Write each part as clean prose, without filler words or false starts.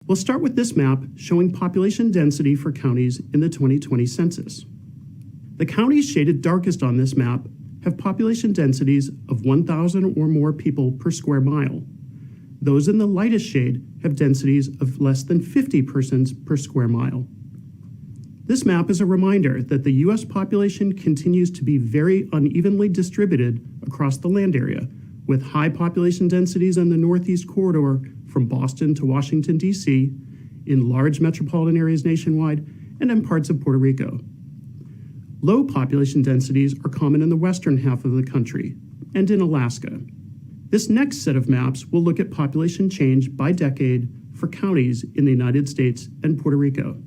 We'll start with this map showing population density for counties in the 2020 census. The counties shaded darkest on this map have population densities of 1,000 or more people per square mile. Those in the lightest shade have densities of less than 50 persons per square mile. This map is a reminder that the U.S. population continues to be very unevenly distributed across the land area, with high population densities in the Northeast corridor from Boston to Washington, D.C., in large metropolitan areas nationwide, and in parts of Puerto Rico. Low population densities are common in the western half of the country and in Alaska. This next set of maps will look at population change by decade for counties in the United States and Puerto Rico.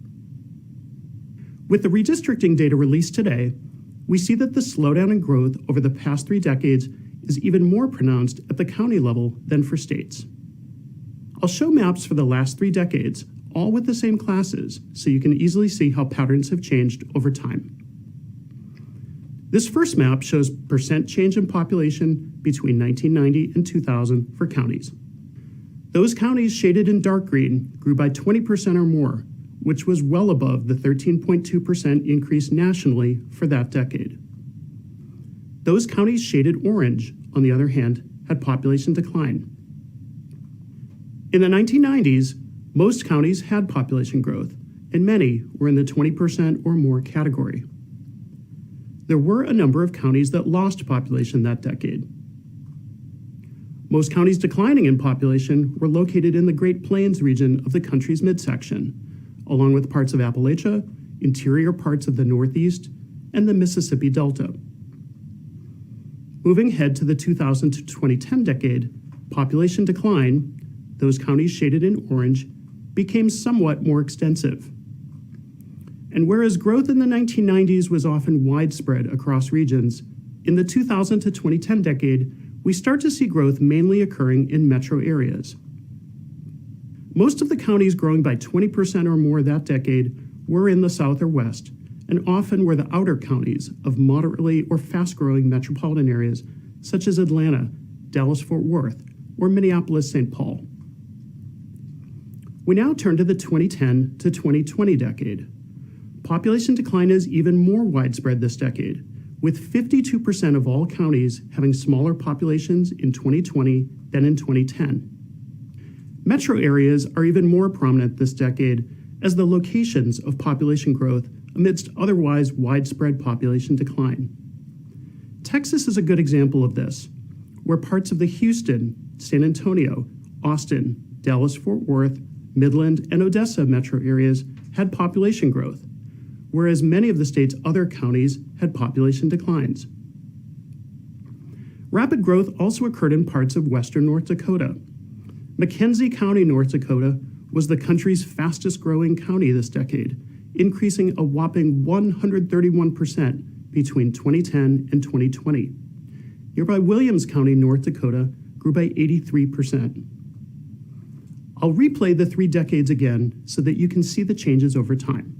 With the redistricting data released today, we see that the slowdown in growth over the past 3 decades is even more pronounced at the county level than for states. I'll show maps for the last 3 decades, all with the same classes, so you can easily see how patterns have changed over time. This first map shows percent change in population between 1990 and 2000 for counties. Those counties shaded in dark green grew by 20% or more, which was well above the 13.2% increase nationally for that decade. Those counties shaded orange, on the other hand, had population decline. In the 1990s, most counties had population growth, and many were in the 20% or more category. There were a number of counties that lost population that decade. Most counties declining in population were located in the Great Plains region of the country's midsection, along with parts of Appalachia, interior parts of the Northeast, and the Mississippi Delta. Moving ahead to the 2000 to 2010 decade, population decline, those counties shaded in orange, became somewhat more extensive. And whereas growth in the 1990s was often widespread across regions, in the 2000 to 2010 decade, we start to see growth mainly occurring in metro areas. Most of the counties growing by 20% or more that decade were in the South or West, and often were the outer counties of moderately or fast-growing metropolitan areas such as Atlanta, Dallas-Fort Worth, or Minneapolis-St. Paul. We now turn to the 2010 to 2020 decade. Population decline is even more widespread this decade, with 52% of all counties having smaller populations in 2020 than in 2010. Metro areas are even more prominent this decade as the locations of population growth amidst otherwise widespread population decline. Texas is a good example of this, where parts of the Houston, San Antonio, Austin, Dallas-Fort Worth, Midland, and Odessa metro areas had population growth, whereas many of the state's other counties had population declines. Rapid growth also occurred in parts of western North Dakota. McKenzie County, North Dakota, was the country's fastest growing county this decade, increasing a whopping 131% between 2010 and 2020. Nearby Williams County, North Dakota, grew by 83%. I'll replay the 3 decades again so that you can see the changes over time.